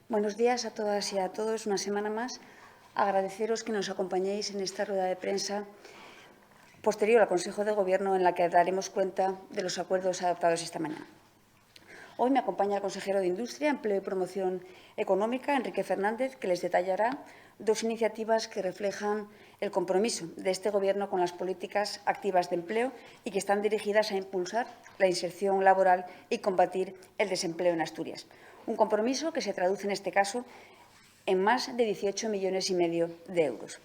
Buenos días a todas y a todos. Una semana más, agradeceros que nos acompañéis en esta rueda de prensa posterior al Consejo de Gobierno en la que daremos cuenta de los acuerdos adoptados esta mañana. Hoy me acompaña el consejero de Industria, Empleo y Promoción Económica, Enrique Fernández, que les detallará dos iniciativas que reflejan el compromiso de este Gobierno con las políticas activas de empleo y que están dirigidas a impulsar la inserción laboral y combatir el desempleo en Asturias. Un compromiso que se traduce en este caso en más de 18,5 millones de euros.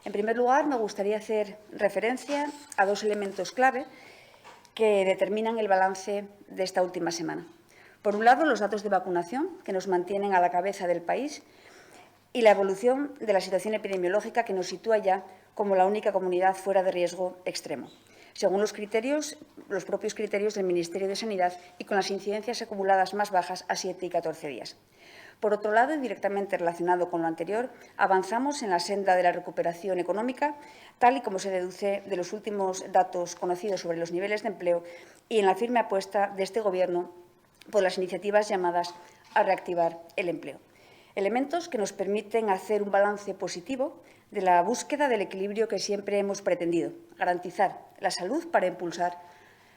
En primer lugar, me gustaría hacer referencia a dos elementos clave que determinan el balance de esta última semana. Por un lado, los datos de vacunación, que nos mantienen a la cabeza del país, y la evolución de la situación epidemiológica, que nos sitúa ya como la única comunidad fuera de riesgo extremo, según los propios criterios del Ministerio de Sanidad y con las incidencias acumuladas más bajas a 7 y 14 días. Por otro lado, y directamente relacionado con lo anterior, avanzamos en la senda de la recuperación económica, tal y como se deduce de los últimos datos conocidos sobre los niveles de empleo y en la firme apuesta de este Gobierno por las iniciativas llamadas a reactivar el empleo. Elementos que nos permiten hacer un balance positivo de la búsqueda del equilibrio que siempre hemos pretendido, garantizar la salud para impulsar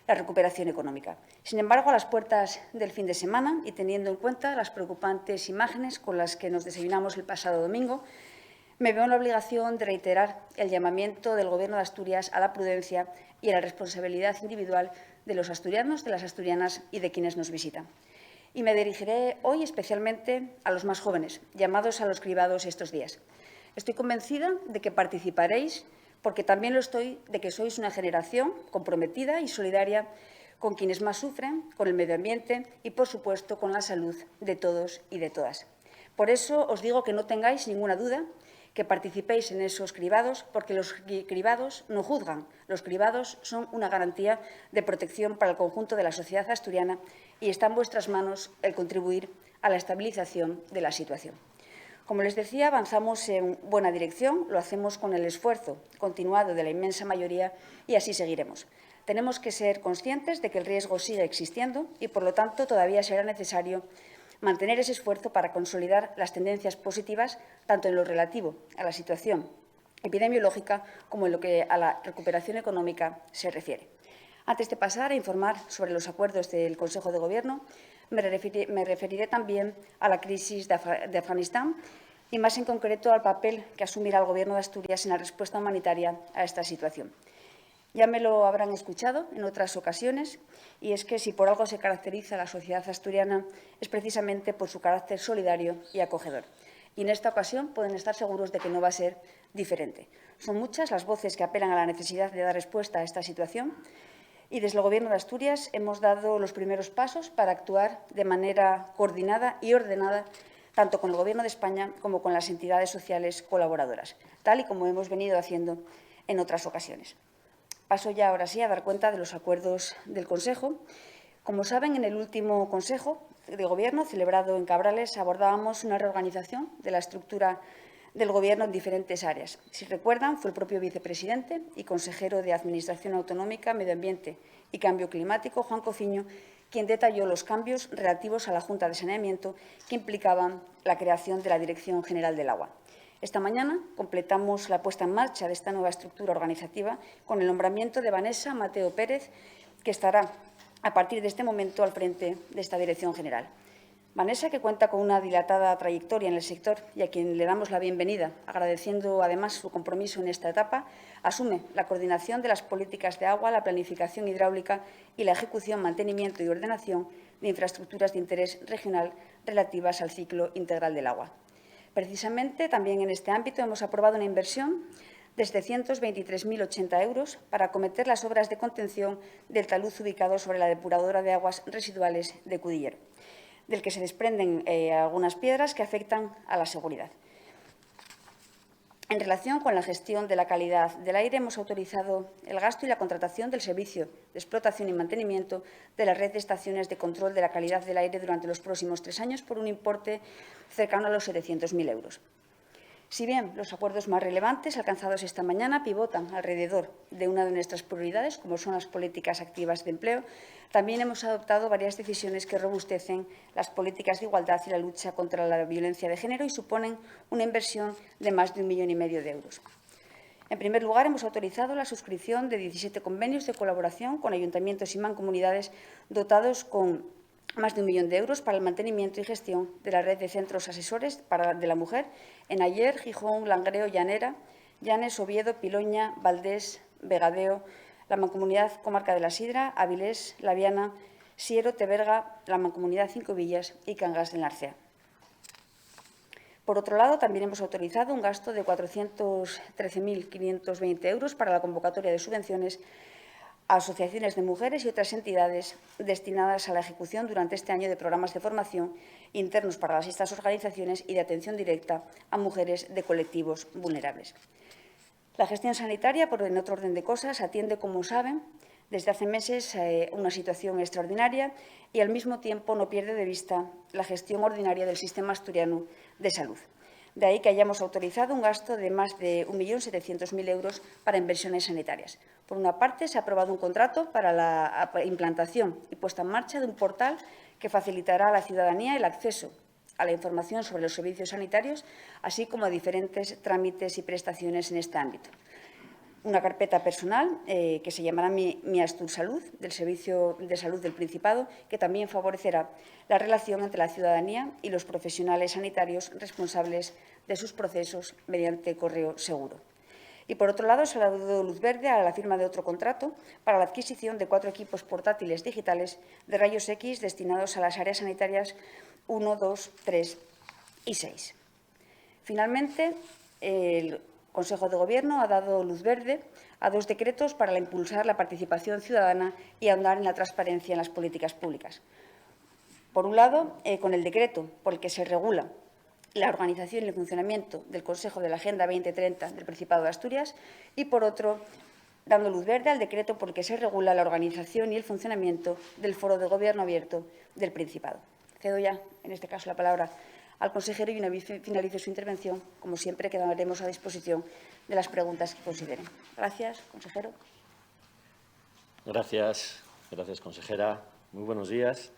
la recuperación económica. Sin embargo, a las puertas del fin de semana y teniendo en cuenta las preocupantes imágenes con las que nos desayunamos el pasado domingo, me veo en la obligación de reiterar el llamamiento del Gobierno de Asturias a la prudencia y a la responsabilidad individual de los asturianos, de las asturianas y de quienes nos visitan. Y me dirigiré hoy especialmente a los más jóvenes, llamados a los cribados estos días. Estoy convencida de que participaréis, porque también lo estoy, de que sois una generación comprometida y solidaria con quienes más sufren, con el medio ambiente y, por supuesto, con la salud de todos y de todas. Por eso os digo que no tengáis ninguna duda, que participéis en esos cribados, porque los cribados no juzgan. Los cribados son una garantía de protección para el conjunto de la sociedad asturiana y está en vuestras manos el contribuir a la estabilización de la situación. Como les decía, avanzamos en buena dirección, lo hacemos con el esfuerzo continuado de la inmensa mayoría y así seguiremos. Tenemos que ser conscientes de que el riesgo sigue existiendo y, por lo tanto, todavía será necesario mantener ese esfuerzo para consolidar las tendencias positivas, tanto en lo relativo a la situación epidemiológica como en lo que a la recuperación económica se refiere. Antes de pasar a informar sobre los acuerdos del Consejo de Gobierno, me referiré también a la crisis de Afganistán y, más en concreto, al papel que asumirá el Gobierno de Asturias en la respuesta humanitaria a esta situación. Ya me lo habrán escuchado en otras ocasiones, y es que si por algo se caracteriza la sociedad asturiana es precisamente por su carácter solidario y acogedor. Y en esta ocasión pueden estar seguros de que no va a ser diferente. Son muchas las voces que apelan a la necesidad de dar respuesta a esta situación y desde el Gobierno de Asturias hemos dado los primeros pasos para actuar de manera coordinada y ordenada tanto con el Gobierno de España como con las entidades sociales colaboradoras, tal y como hemos venido haciendo en otras ocasiones. Paso ya ahora sí a dar cuenta de los acuerdos del Consejo. Como saben, en el último Consejo de Gobierno celebrado en Cabrales abordábamos una reorganización de la estructura del Gobierno en diferentes áreas. Si recuerdan, fue el propio vicepresidente y consejero de Administración Autonómica, Medio Ambiente y Cambio Climático, Juan Cociño, quien detalló los cambios relativos a la Junta de Saneamiento que implicaban la creación de la Dirección General del Agua. Esta mañana completamos la puesta en marcha de esta nueva estructura organizativa con el nombramiento de Vanessa Mateo Pérez, que estará a partir de este momento al frente de esta Dirección General. Vanessa, que cuenta con una dilatada trayectoria en el sector y a quien le damos la bienvenida, agradeciendo además su compromiso en esta etapa, asume la coordinación de las políticas de agua, la planificación hidráulica y la ejecución, mantenimiento y ordenación de infraestructuras de interés regional relativas al ciclo integral del agua. Precisamente, también en este ámbito hemos aprobado una inversión de 723.080 euros para acometer las obras de contención del talud ubicado sobre la depuradora de aguas residuales de Cudillero, del que se desprenden algunas piedras que afectan a la seguridad. En relación con la gestión de la calidad del aire, hemos autorizado el gasto y la contratación del servicio de explotación y mantenimiento de la red de estaciones de control de la calidad del aire durante los próximos 3 años por un importe cercano a los 700.000 euros. Si bien los acuerdos más relevantes alcanzados esta mañana pivotan alrededor de una de nuestras prioridades, como son las políticas activas de empleo, también hemos adoptado varias decisiones que robustecen las políticas de igualdad y la lucha contra la violencia de género y suponen una inversión de más de 1,5 millones de euros. En primer lugar, hemos autorizado la suscripción de 17 convenios de colaboración con ayuntamientos y mancomunidades dotados con más de 1 millón de euros para el mantenimiento y gestión de la red de centros asesores de la mujer en Aller, Gijón, Langreo, Llanera, Llanes, Oviedo, Piloña, Valdés, Vegadeo, la Mancomunidad Comarca de la Sidra, Avilés, Laviana, Siero, Teberga, la Mancomunidad Cinco Villas y Cangas del Narcea. Por otro lado, también hemos autorizado un gasto de 413.520 euros para la convocatoria de subvenciones a asociaciones de mujeres y otras entidades destinadas a la ejecución durante este año de programas de formación internos para estas organizaciones y de atención directa a mujeres de colectivos vulnerables. La gestión sanitaria, en otro orden de cosas, atiende, como saben, desde hace meses una situación extraordinaria y, al mismo tiempo, no pierde de vista la gestión ordinaria del sistema asturiano de salud. De ahí que hayamos autorizado un gasto de más de 1.700.000 euros para inversiones sanitarias. Por una parte, se ha aprobado un contrato para la implantación y puesta en marcha de un portal que facilitará a la ciudadanía el acceso a la información sobre los servicios sanitarios, así como a diferentes trámites y prestaciones en este ámbito. Una carpeta personal que se llamará Mi Astur Salud, del Servicio de Salud del Principado, que también favorecerá la relación entre la ciudadanía y los profesionales sanitarios responsables de sus procesos mediante correo seguro. Y, por otro lado, se ha dado luz verde a la firma de otro contrato para la adquisición de 4 equipos portátiles digitales de rayos X destinados a las áreas sanitarias 1, 2, 3 y 6. Finalmente, el Consejo de Gobierno ha dado luz verde a 2 decretos para impulsar la participación ciudadana y ahondar en la transparencia en las políticas públicas. Por un lado, con el decreto por el que se regula la organización y el funcionamiento del Consejo de la Agenda 2030 del Principado de Asturias y, por otro, dando luz verde al decreto por el que se regula la organización y el funcionamiento del Foro de Gobierno Abierto del Principado. Cedo ya, en este caso, la palabra al consejero y, una vez finalice su intervención, como siempre, quedaremos a disposición de las preguntas que consideren. Gracias, consejero. Gracias, consejera. Muy buenos días.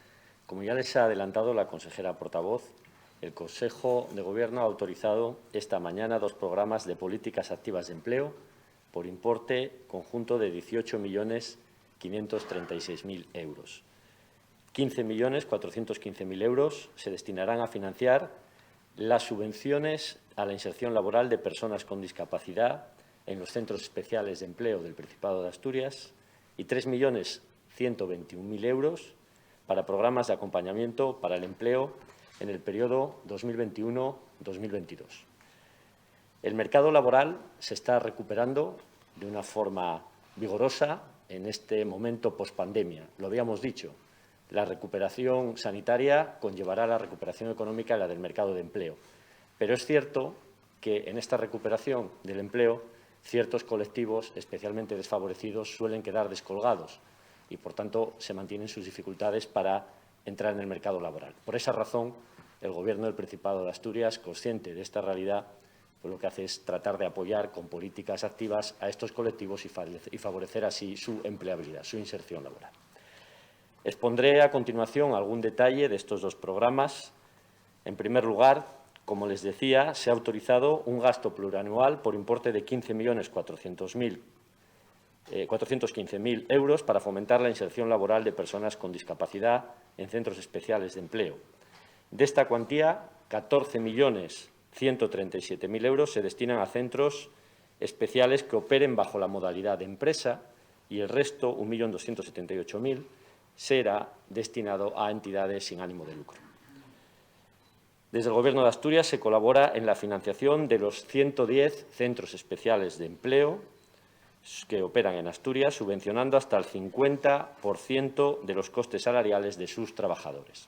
Como ya les ha adelantado la consejera portavoz, el Consejo de Gobierno ha autorizado esta mañana 2 programas de políticas activas de empleo por importe conjunto de 18.536.000 euros. 15.415.000 euros se destinarán a financiar las subvenciones a la inserción laboral de personas con discapacidad en los centros especiales de empleo del Principado de Asturias y 3.121.000 euros para programas de acompañamiento para el empleo en el periodo 2021-2022. El mercado laboral se está recuperando de una forma vigorosa en este momento pospandemia. Lo habíamos dicho, la recuperación sanitaria conllevará la recuperación económica y la del mercado de empleo. Pero es cierto que en esta recuperación del empleo ciertos colectivos especialmente desfavorecidos suelen quedar descolgados y, por tanto, se mantienen sus dificultades para entrar en el mercado laboral. Por esa razón, el Gobierno del Principado de Asturias, consciente de esta realidad, pues lo que hace es tratar de apoyar con políticas activas a estos colectivos y favorecer así su empleabilidad, su inserción laboral. Expondré a continuación algún detalle de estos 2 programas. En primer lugar, como les decía, se ha autorizado un gasto plurianual por importe de 15.415.000 euros para fomentar la inserción laboral de personas con discapacidad en centros especiales de empleo. De esta cuantía, 14.137.000 euros se destinan a centros especiales que operen bajo la modalidad de empresa y el resto, 1.278.000, será destinado a entidades sin ánimo de lucro. Desde el Gobierno de Asturias se colabora en la financiación de los 110 centros especiales de empleo que operan en Asturias, subvencionando hasta el 50% de los costes salariales de sus trabajadores.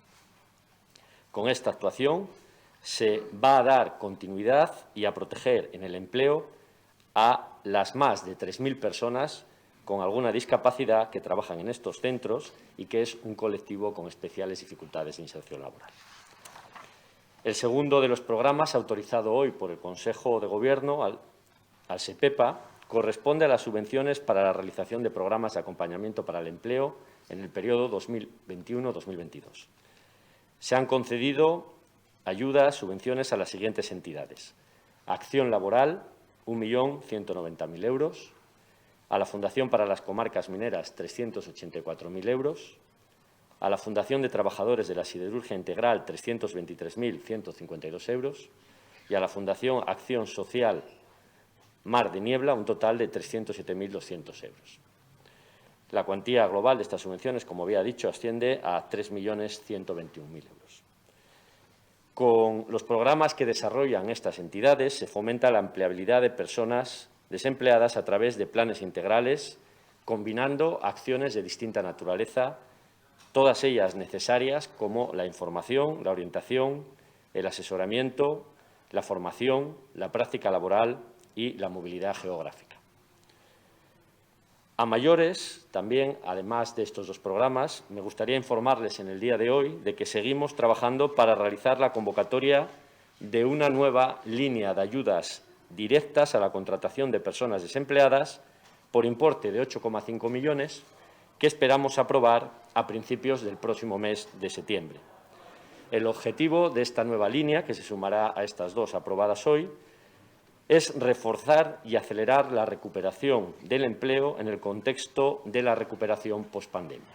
Con esta actuación se va a dar continuidad y a proteger en el empleo a las más de 3.000 personas con alguna discapacidad que trabajan en estos centros y que es un colectivo con especiales dificultades de inserción laboral. El segundo de los programas, autorizado hoy por el Consejo de Gobierno al SEPEPA, corresponde a las subvenciones para la realización de programas de acompañamiento para el empleo en el periodo 2021-2022. Se han concedido ayudas, subvenciones a las siguientes entidades: Acción Laboral, 1.190.000 euros; a la Fundación para las Comarcas Mineras, 384.000 euros; a la Fundación de Trabajadores de la Siderurgia Integral, 323.152 euros; y a la Fundación Acción Social Mar de Niebla, un total de 307.200 euros. La cuantía global de estas subvenciones, como había dicho, asciende a 3.121.000 euros. Con los programas que desarrollan estas entidades se fomenta la empleabilidad de personas desempleadas a través de planes integrales, combinando acciones de distinta naturaleza, todas ellas necesarias, como la información, la orientación, el asesoramiento, la formación, la práctica laboral y la movilidad geográfica. A mayores, también, además de estos dos programas, me gustaría informarles en el día de hoy de que seguimos trabajando para realizar la convocatoria de una nueva línea de ayudas directas a la contratación de personas desempleadas por importe de 8,5 millones que esperamos aprobar a principios del próximo mes de septiembre. El objetivo de esta nueva línea, que se sumará a estas dos aprobadas hoy, es reforzar y acelerar la recuperación del empleo en el contexto de la recuperación pospandemia.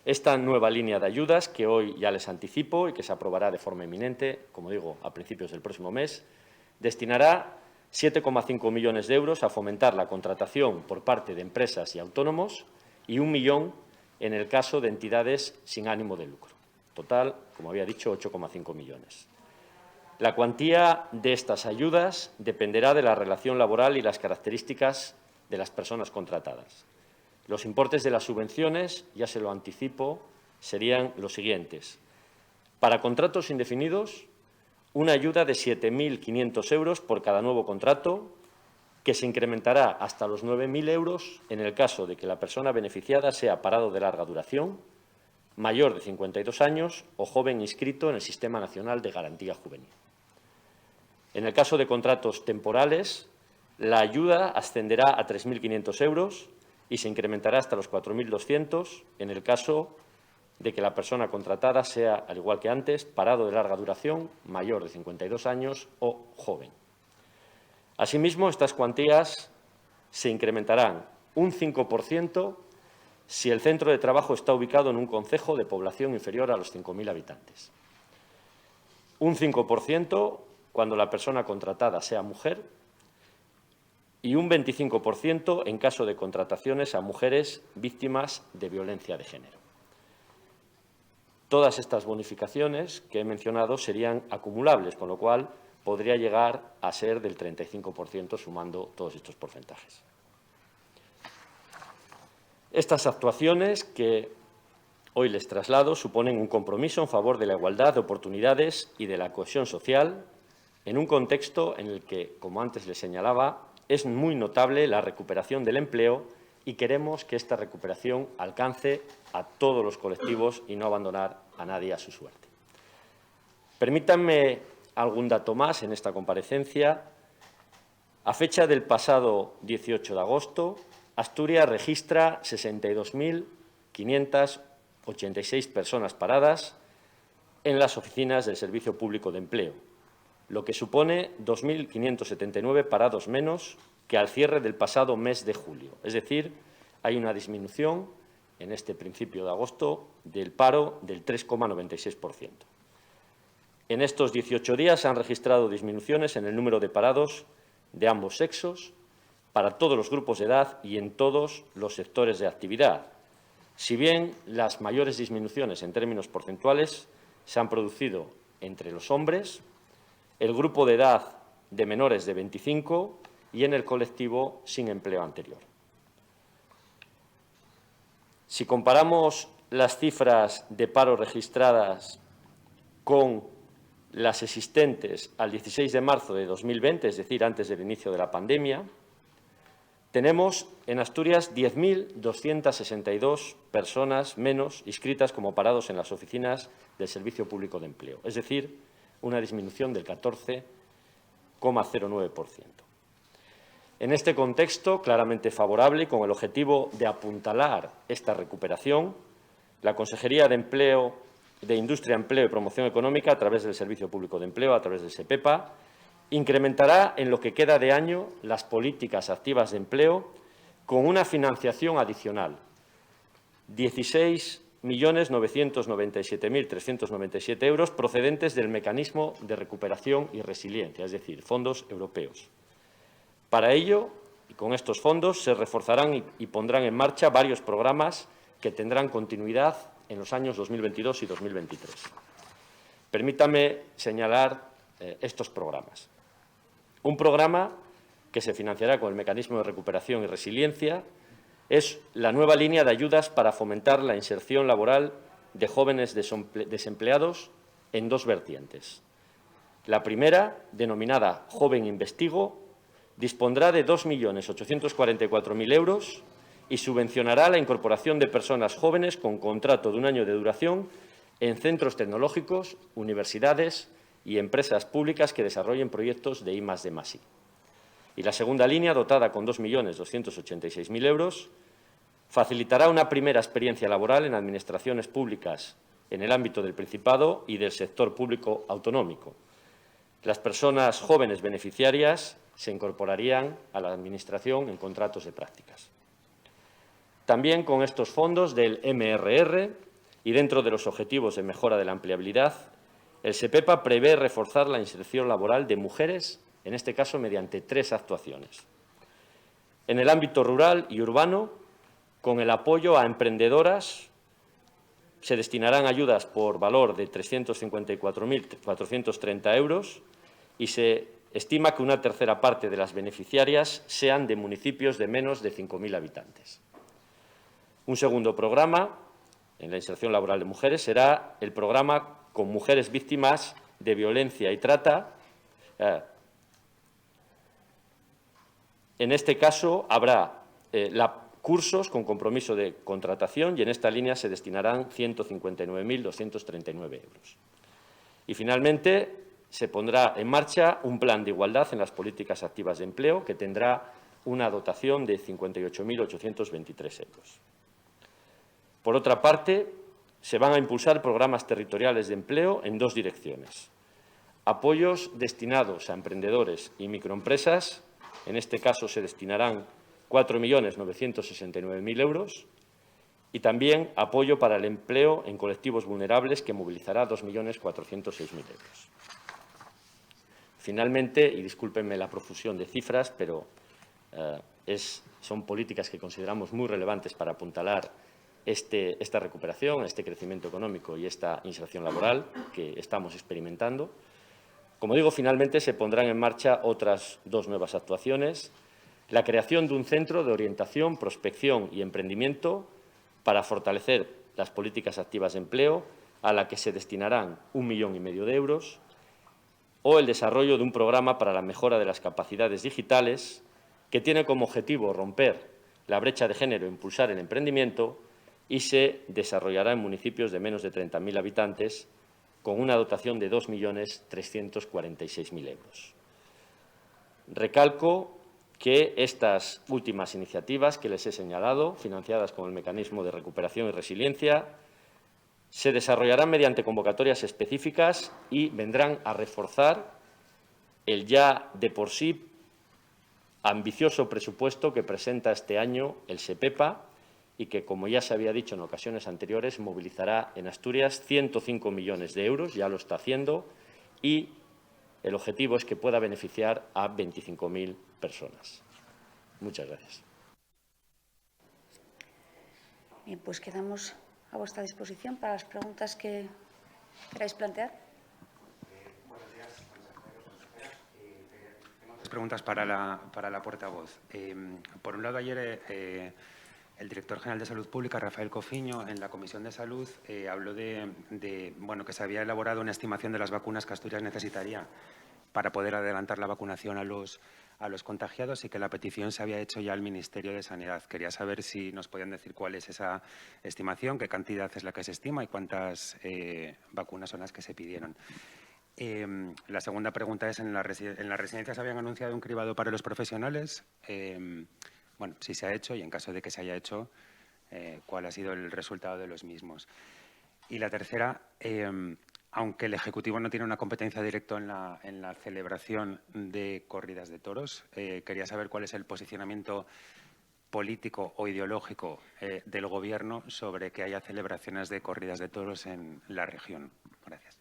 Esta nueva línea de ayudas, que hoy ya les anticipo y que se aprobará de forma inminente, como digo, a principios del próximo mes, destinará 7,5 millones de euros a fomentar la contratación por parte de empresas y autónomos y 1 millón en el caso de entidades sin ánimo de lucro. Total, como había dicho, 8,5 millones. La cuantía de estas ayudas dependerá de la relación laboral y las características de las personas contratadas. Los importes de las subvenciones, ya se lo anticipo, serían los siguientes. Para contratos indefinidos, una ayuda de 7.500 euros por cada nuevo contrato, que se incrementará hasta los 9.000 euros en el caso de que la persona beneficiada sea parado de larga duración, mayor de 52 años o joven inscrito en el Sistema Nacional de Garantía Juvenil. En el caso de contratos temporales, la ayuda ascenderá a 3.500 euros y se incrementará hasta los 4.200 en el caso de que la persona contratada sea, al igual que antes, parado de larga duración, mayor de 52 años o joven. Asimismo, estas cuantías se incrementarán un 5% si el centro de trabajo está ubicado en un concejo de población inferior a los 5.000 habitantes. Un 5% cuando la persona contratada sea mujer y un 25% en caso de contrataciones a mujeres víctimas de violencia de género. Todas estas bonificaciones que he mencionado serían acumulables, con lo cual podría llegar a ser del 35% sumando todos estos porcentajes. Estas actuaciones que hoy les traslado suponen un compromiso en favor de la igualdad de oportunidades y de la cohesión social en un contexto en el que, como antes les señalaba, es muy notable la recuperación del empleo y queremos que esta recuperación alcance a todos los colectivos y no abandonar a nadie a su suerte. Permítanme algún dato más en esta comparecencia. A fecha del pasado 18 de agosto, Asturias registra 62.586 personas paradas en las oficinas del Servicio Público de Empleo, lo que supone 2.579 parados menos que al cierre del pasado mes de julio. Es decir, hay una disminución en este principio de agosto del paro del 3,96%. En estos 18 días se han registrado disminuciones en el número de parados de ambos sexos, para todos los grupos de edad y en todos los sectores de actividad. Si bien las mayores disminuciones en términos porcentuales se han producido entre los hombres, el grupo de edad de menores de 25 y en el colectivo sin empleo anterior. Si comparamos las cifras de paro registradas con las existentes al 16 de marzo de 2020, es decir, antes del inicio de la pandemia, tenemos en Asturias 10.262 personas menos inscritas como parados en las oficinas del Servicio Público de Empleo, es decir, una disminución del 14,09%. En este contexto claramente favorable y con el objetivo de apuntalar esta recuperación, la Consejería de Empleo, de Industria, Empleo y Promoción Económica, a través del Servicio Público de Empleo, a través del SEPEPA, incrementará en lo que queda de año las políticas activas de empleo con una financiación adicional, 16.997.397 euros procedentes del Mecanismo de Recuperación y Resiliencia, es decir, fondos europeos. Para ello, y con estos fondos, se reforzarán y pondrán en marcha varios programas que tendrán continuidad en los años 2022 y 2023. Permítame señalar estos programas. Un programa que se financiará con el Mecanismo de Recuperación y Resiliencia es la nueva línea de ayudas para fomentar la inserción laboral de jóvenes desempleados en dos vertientes. La primera, denominada Joven Investigo, dispondrá de 2.844.000 euros y subvencionará la incorporación de personas jóvenes con contrato de un año de duración en centros tecnológicos, universidades y empresas públicas que desarrollen proyectos de I+D+I. Y la segunda línea, dotada con 2.286.000 euros, facilitará una primera experiencia laboral en administraciones públicas en el ámbito del Principado y del sector público autonómico. Las personas jóvenes beneficiarias se incorporarían a la Administración en contratos de prácticas. También con estos fondos del MRR y dentro de los objetivos de mejora de la empleabilidad, el SEPEPA prevé reforzar la inserción laboral de mujeres, en este caso mediante 3 actuaciones. En el ámbito rural y urbano, con el apoyo a emprendedoras, se destinarán ayudas por valor de 354.430 euros y se estima que una tercera parte de las beneficiarias sean de municipios de menos de 5.000 habitantes. Un segundo programa en la inserción laboral de mujeres será el programa con mujeres víctimas de violencia y trata. En este caso habrá cursos con compromiso de contratación y en esta línea se destinarán 159.239 euros. Y finalmente se pondrá en marcha un plan de igualdad en las políticas activas de empleo que tendrá una dotación de 58.823 euros. Por otra parte, se van a impulsar programas territoriales de empleo en 2 direcciones. Apoyos destinados a emprendedores y microempresas, en este caso se destinarán 4.969.000 euros, y también apoyo para el empleo en colectivos vulnerables que movilizará 2.406.000 euros. Finalmente, y discúlpenme la profusión de cifras, pero son políticas que consideramos muy relevantes para apuntalar esta recuperación, este crecimiento económico y esta inserción laboral que estamos experimentando. Como digo, finalmente se pondrán en marcha otras 2 nuevas actuaciones: la creación de un centro de orientación, prospección y emprendimiento para fortalecer las políticas activas de empleo, a la que se destinarán 1,5 millones de euros, o el desarrollo de un programa para la mejora de las capacidades digitales, que tiene como objetivo romper la brecha de género e impulsar el emprendimiento, y se desarrollará en municipios de menos de 30.000 habitantes, con una dotación de 2.346.000 euros. Recalco que estas últimas iniciativas que les he señalado, financiadas con el Mecanismo de Recuperación y Resiliencia, se desarrollarán mediante convocatorias específicas y vendrán a reforzar el ya de por sí ambicioso presupuesto que presenta este año el SEPEPA y que, como ya se había dicho en ocasiones anteriores, movilizará en Asturias 105 millones de euros, ya lo está haciendo, y el objetivo es que pueda beneficiar a 25.000 personas. Muchas gracias. Bien, pues quedamos a vuestra disposición para las preguntas que queráis plantear. Buenos días, consejeros. Tengo 2 preguntas para la portavoz. Por un lado, ayer el director general de Salud Pública, Rafael Cofiño, en la Comisión de Salud habló de que se había elaborado una estimación de las vacunas que Asturias necesitaría para poder adelantar la vacunación a los a los contagiados y que la petición se había hecho ya al Ministerio de Sanidad. Quería saber si nos podían decir cuál es esa estimación, qué cantidad es la que se estima y cuántas vacunas son las que se pidieron. La segunda pregunta es, en las residencias habían anunciado un cribado para los profesionales. Bueno, si se ha hecho y en caso de que se haya hecho, cuál ha sido el resultado de los mismos. Y la tercera, aunque el Ejecutivo no tiene una competencia directa en la celebración de corridas de toros, quería saber cuál es el posicionamiento político o ideológico del Gobierno sobre que haya celebraciones de corridas de toros en la región. Gracias.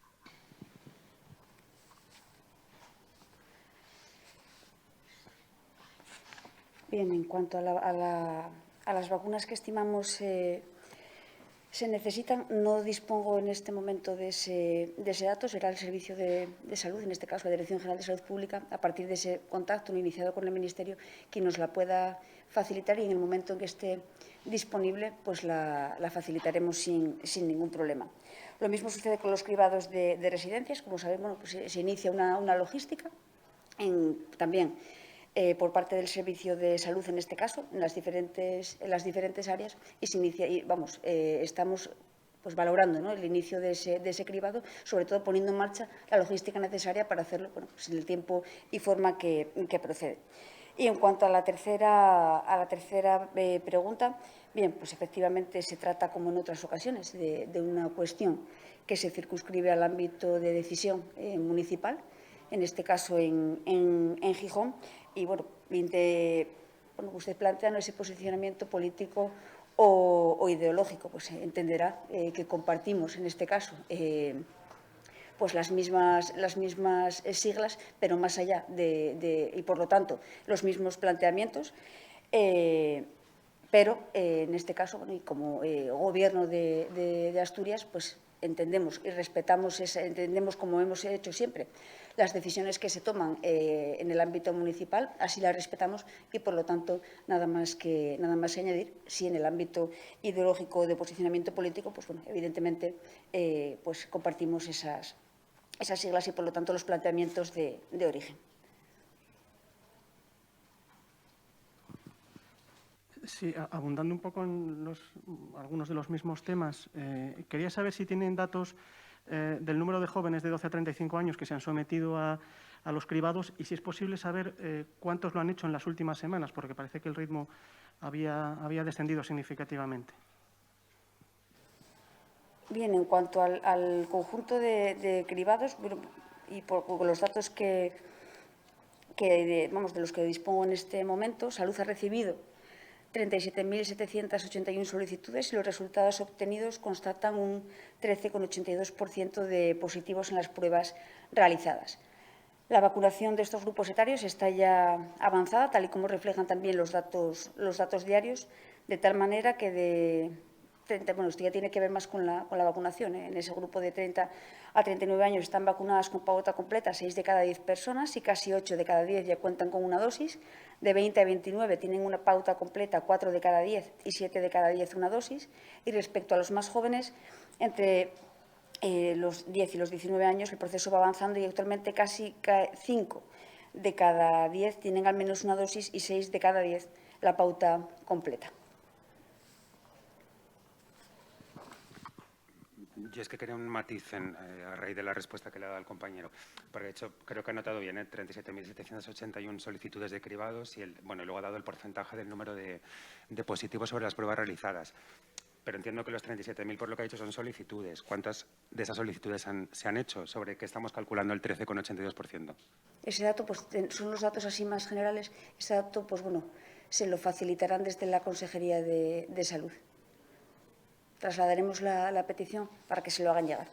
Bien, en cuanto a las vacunas que estimamos se necesitan, no dispongo en este momento de ese dato. Será el Servicio de Salud, en este caso la Dirección General de Salud Pública, a partir de ese contacto iniciado con el Ministerio, quien nos la pueda facilitar, y en el momento en que esté disponible, pues la facilitaremos sin ningún problema. Lo mismo sucede con los cribados de residencias. Como sabemos, pues se inicia una logística también por parte del Servicio de Salud, en este caso, en las diferentes áreas, y se inicia, estamos pues valorando, ¿no?, el inicio de ese cribado, sobre todo poniendo en marcha la logística necesaria para hacerlo, bueno, pues en el tiempo y forma que procede. Y en cuanto a la tercera pregunta, bien, pues efectivamente se trata, como en otras ocasiones, de una cuestión que se circunscribe al ámbito de decisión municipal, en este caso en Gijón. Y, bueno, usted plantea ese posicionamiento político o ideológico, pues entenderá que compartimos, en este caso, pues las mismas siglas, pero más allá y, por lo tanto, los mismos planteamientos. Pero, en este caso, bueno, y como Gobierno de Asturias, pues entendemos y respetamos, entendemos, como hemos hecho siempre, las decisiones que se toman en el ámbito municipal, así las respetamos, y, por lo tanto, nada más que añadir. Si en el ámbito ideológico de posicionamiento político, pues bueno, evidentemente pues compartimos esas siglas y, por lo tanto, los planteamientos de origen. Sí, abundando un poco en algunos de los mismos temas, quería saber si tienen datos del número de jóvenes de 12 a 35 años que se han sometido a los cribados, y si es posible saber cuántos lo han hecho en las últimas semanas, porque parece que el ritmo había descendido significativamente. Bien, en cuanto al conjunto de cribados, y por los datos de los que dispongo en este momento, Salud ha recibido 37.781 solicitudes y los resultados obtenidos constatan un 13,82% de positivos en las pruebas realizadas. La vacunación de estos grupos etarios está ya avanzada, tal y como reflejan también los datos diarios, de tal manera que esto ya tiene que ver más con la vacunación. En ese grupo de 30 a 39 años están vacunadas con pauta completa 6 de cada 10 personas y casi 8 de cada 10 ya cuentan con una dosis. De 20 a 29 tienen una pauta completa 4 de cada 10 y 7 de cada 10 una dosis. Y respecto a los más jóvenes, entre los 10 y los 19 años, el proceso va avanzando y actualmente casi 5 de cada 10 tienen al menos una dosis y 6 de cada 10 la pauta completa. Yo es que quería un matiz a raíz de la respuesta que le ha dado el compañero, porque de hecho creo que ha notado bien 37.781 solicitudes de cribados y luego ha dado el porcentaje del número de positivos sobre las pruebas realizadas. Pero entiendo que los 37.000, por lo que ha dicho, son solicitudes. ¿Cuántas de esas solicitudes se han hecho? ¿Sobre qué estamos calculando el 13,82%? Ese dato, pues, son los datos así más generales. Ese dato, pues bueno, se lo facilitarán desde la Consejería de Salud. Trasladaremos la petición para que se lo hagan llegar.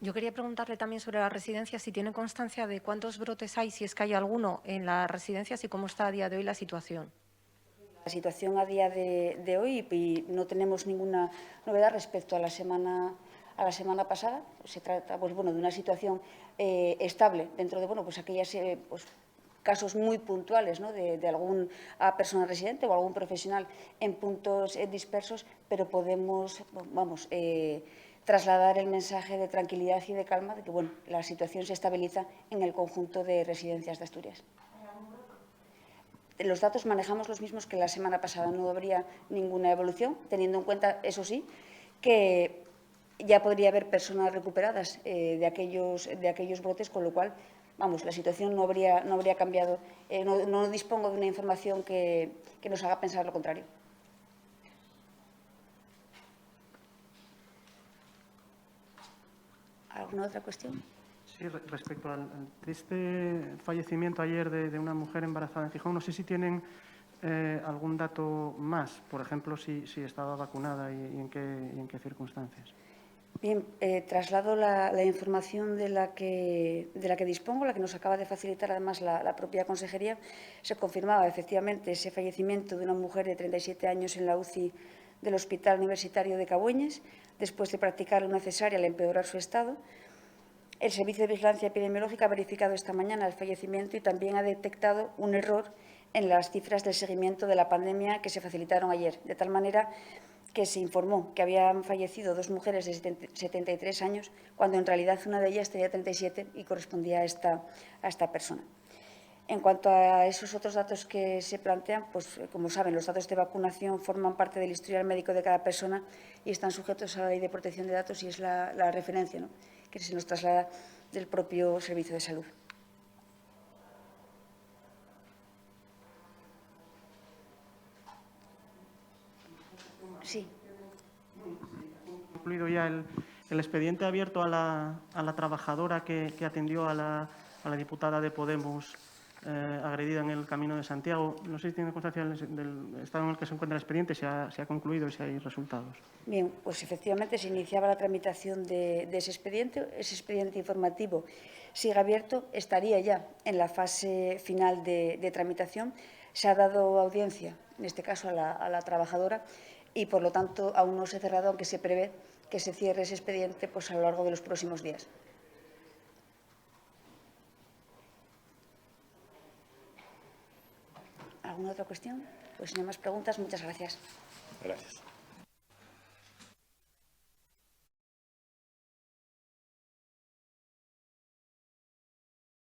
Yo quería preguntarle también sobre las residencias, si tiene constancia de cuántos brotes hay, si es que hay alguno en las residencias, y cómo está a día de hoy la situación. La situación a día de hoy, y no tenemos ninguna novedad respecto a la semana pasada. Se trata, pues bueno, de una situación estable dentro de, bueno, pues aquellas casos muy puntuales, ¿no?, de alguna persona residente o algún profesional en puntos dispersos, pero podemos, trasladar el mensaje de tranquilidad y de calma de que bueno, la situación se estabiliza en el conjunto de residencias de Asturias. Los datos manejamos los mismos que la semana pasada, no habría ninguna evolución, teniendo en cuenta, eso sí, que ya podría haber personas recuperadas de aquellos brotes, con lo cual, vamos, la situación no habría cambiado. No dispongo de una información que nos haga pensar lo contrario. ¿Alguna otra cuestión? Sí, respecto al triste fallecimiento ayer de una mujer embarazada en Gijón, no sé si tienen algún dato más, por ejemplo, si estaba vacunada y en qué circunstancias. Bien, traslado la información de la que dispongo, la que nos acaba de facilitar además la propia Consejería. Se confirmaba efectivamente ese fallecimiento de una mujer de 37 años en la UCI del Hospital Universitario de Cabueñes, después de practicar una cesárea al empeorar su estado. El Servicio de Vigilancia Epidemiológica ha verificado esta mañana el fallecimiento y también ha detectado un error en las cifras del seguimiento de la pandemia que se facilitaron ayer, de tal manera que se informó que habían fallecido 2 mujeres de 73 años, cuando en realidad una de ellas tenía 37 y correspondía a esta persona. En cuanto a esos otros datos que se plantean, pues como saben, los datos de vacunación forman parte del historial médico de cada persona y están sujetos a la Ley de Protección de Datos y es la referencia, ¿no?, que se nos traslada del propio Servicio de Salud. Sí. Concluido ya el expediente abierto a la trabajadora que atendió a la diputada de Podemos agredida en el Camino de Santiago. No sé si tiene constancia del estado en el que se encuentra el expediente, si ha concluido y si hay resultados. Bien, pues efectivamente se iniciaba la tramitación de ese expediente. Ese expediente informativo sigue abierto, estaría ya en la fase final de tramitación. Se ha dado audiencia, en este caso a la trabajadora, y por lo tanto aún no se ha cerrado, aunque se prevé que se cierre ese expediente pues, a lo largo de los próximos días. ¿Alguna otra cuestión? Pues si no hay más preguntas, muchas gracias. Gracias.